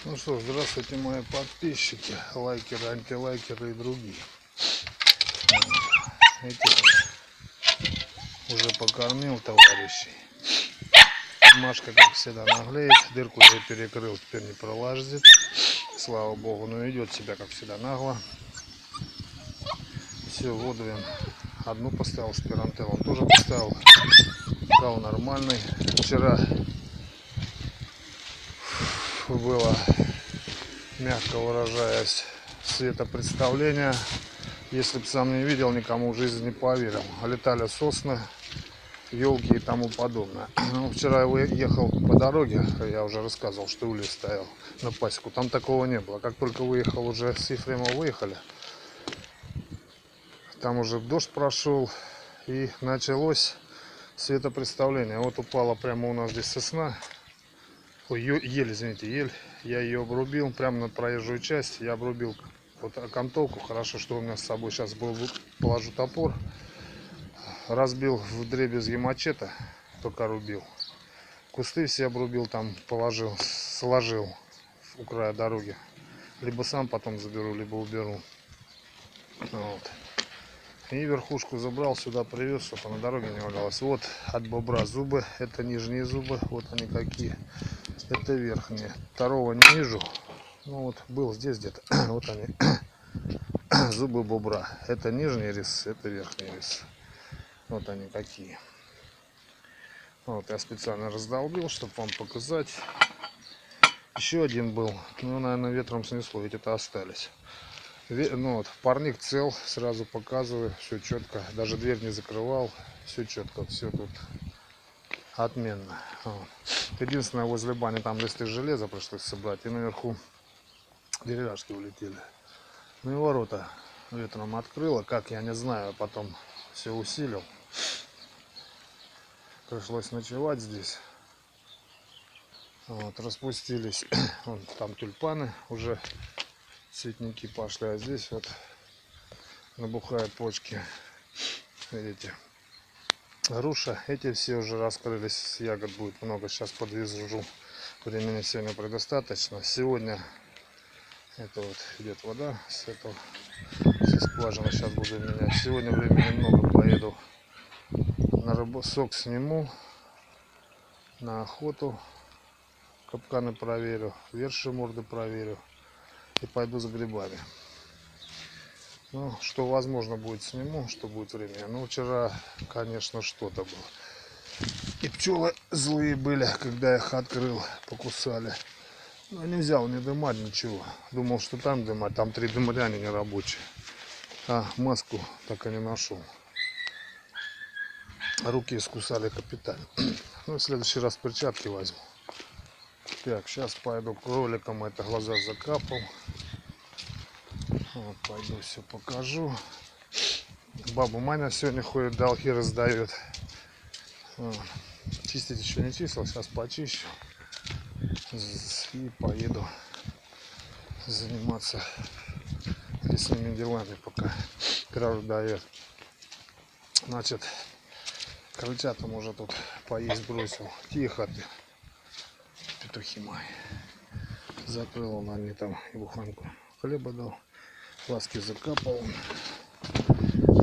Ну что, здравствуйте, мои подписчики, лайкеры, антилайкеры и другие. Этих уже покормил товарищей. Машка, как всегда, наглеет. Дырку я перекрыл, теперь не пролазит. Слава богу, но ведет себя, как всегда, нагло. Все, воду я одну поставил, спирантел он тоже поставил. Кал нормальный. Вчера было, мягко выражаясь, светопредставление. Если бы сам не видел, никому в жизни не поверил. Летали сосны, елки и тому подобное. Ну, вчера я ехал по дороге, я уже рассказывал, что улей стоял на пасеку. Там такого не было. Как только выехал, уже с Ефремова выехали, там уже дождь прошел и началось светопредставление. Вот упала прямо у нас здесь сосна. Ой, ель, извините, ель. Я ее обрубил прямо на проезжую часть. Я обрубил вот окантовку. Хорошо, что у меня с собой сейчас был, положу топор. Разбил в дребезги мачете, только рубил. Кусты все обрубил, там положил, сложил у края дороги. Либо сам потом заберу, либо уберу. Вот. И верхушку забрал, сюда привез, чтобы на дороге не валялось. Вот от бобра зубы, это нижние зубы, вот они какие. Это верхние. Второго не вижу. Ну вот был здесь где-то. Вот они. Зубы бобра. Это нижний рис, это верхний рис. Вот они какие. Вот я специально раздолбил, чтобы вам показать. Еще один был. Ну, наверное, ветром снесло, ведь это остались. Ну вот, парник цел, сразу показываю. Все четко. Даже дверь не закрывал. Все четко. Все тут отменно. Вот. Единственное, возле бани там листы железа пришлось собрать. И наверху деревяшки улетели. Ну и ворота ветром открыло. Как, я не знаю. Потом все усилил. Пришлось ночевать здесь. Вот, распустились. Вон, там тюльпаны уже, цветники пошли. А здесь вот набухают почки. Видите, груша. Эти все уже раскрылись. Ягод будет много. Сейчас подвезу. Времени сегодня предостаточно. Сегодня это вот идет вода с этого, со скважины. Сейчас буду менять. Сегодня времени много. Поеду на рыбосок, сниму, на охоту, капканы проверю, верши морды проверю и пойду за грибами. Ну, что возможно будет, сниму, что будет время. Ну, вчера, конечно, что-то было. И пчелы злые были, когда их открыл, покусали. Но не взял не дымать ничего. Думал, что там дымать, там 3 дымаря, они не рабочие. А маску так и не нашел. Руки искусали капитально. Ну, в следующий раз перчатки возьму. Так, сейчас пойду кроликам, это глаза закапал. Вот, пойду все покажу. Баба Маня сегодня ходит, долги раздает. Вот. Чистить еще не чистил, сейчас почищу. И поеду заниматься лесными делами, пока кролик дает. Значит, крольчатам уже тут поесть бросил. Тихо ты, петухи мои. Закрыл он, они там и буханку хлеба дал. Ласки закапал.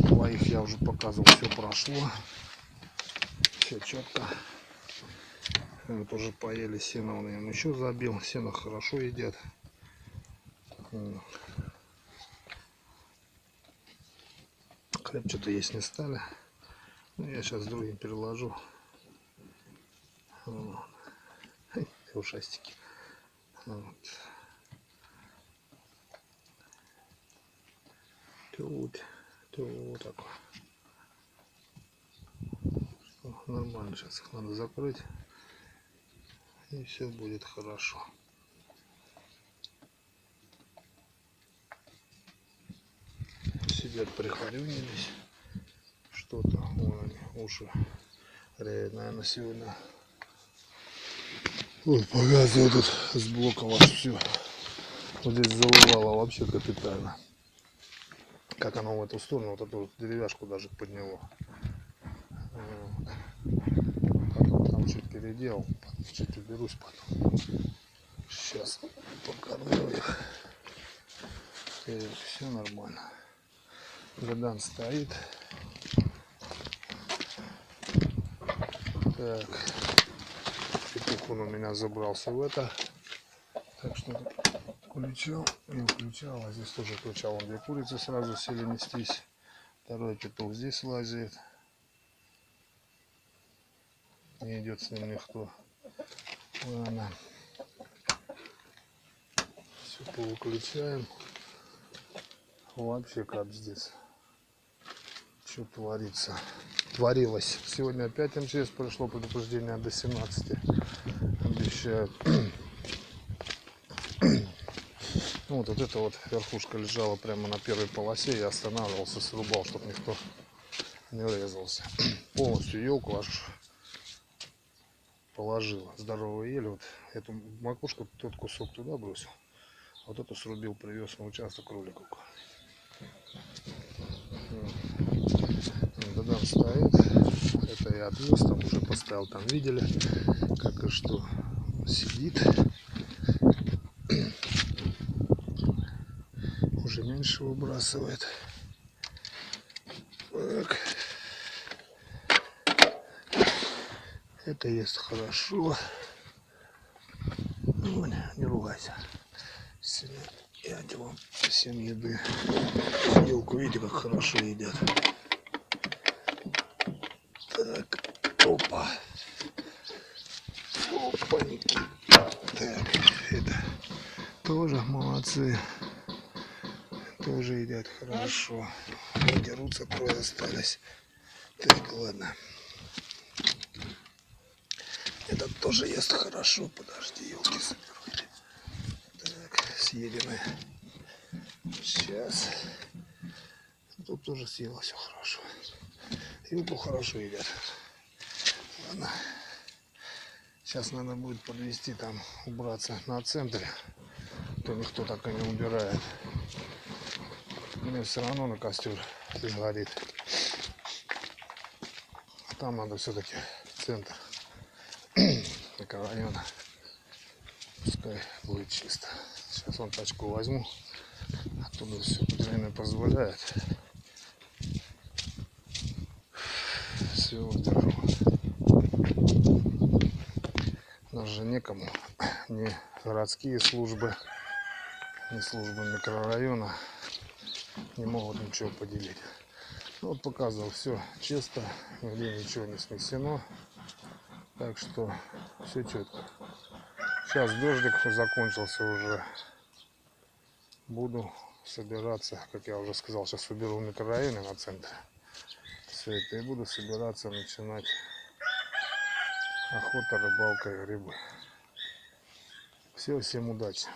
Двоих я уже показывал, все прошло. Все четко. Вот уже поели сено, он им еще забил. Сено хорошо едят. Хлеб что-то есть не стали. Ну, я сейчас другим переложу. Вот. Ушастики. Вот. Тут такое. Нормально, сейчас их надо закрыть. И все будет хорошо. Сидят, прихорюнились. Что-то, вон они, уши реют, наверное, сегодня. Вот показываю тут с блока ваш все. Вот здесь заливало вообще капитально. Как оно в эту сторону, вот эту вот деревяшку даже подняло. Вот. Потом там чуть переделал, чуть уберусь потом. Сейчас покормлю их. Все нормально. Гадан стоит. Так. Петух он у меня забрался в это. Так что включал и включал. А здесь тоже включал. Он две курицы сразу сели нестись. Второй петух здесь лазит. Не идет с ним никто. Ладно. Все повыключаем. Вообще как здесь. Что творится? Творилось. Сегодня опять МЧС прошло предупреждение до 17. Обещают. Ну, вот эта вот верхушка лежала прямо на первой полосе. Я останавливался, срубал, чтобы никто не врезался. Полностью елку аж положила. Здоровая ель. Вот эту макушку, тот кусок туда бросил. Вот эту срубил, привез на участок кроликов. Гадан стоит. Это я отвез, там уже поставил, там видели, как и что. Сидит. Уже меньше выбрасывает. Так. Это ест хорошо. Ну, не ругайся. Сегодня я делал всем еды. Елку, видите, как хорошо едят. Так, опа. Опаньки. Так, это тоже молодцы. Тоже едят хорошо. Дерутся, трое остались. Так, ладно. Этот тоже ест хорошо. Подожди, елки соберу. Так, съедены. Сейчас. Тут тоже съела все хорошо. Елку хорошо едят. Ладно. Сейчас надо будет подвести там, убраться на центре. То никто так и не убирает. Мне все равно на костер сгорит. Там надо все-таки центр микрорайона. Пускай будет чисто. Сейчас вон тачку возьму. Оттуда все время позволяет. Все держу. Даже некому. Ни городские службы, ни службы микрорайона не могут ничего поделить. Ну, вот показывал, все чисто, нигде ничего не снесено. Так что все четко. Сейчас дождик закончился уже. Буду собираться, как я уже сказал, сейчас уберу в микрорайоне на центре. Все это и буду собираться начинать охота, рыбалка и грибы. Все, всем удачи.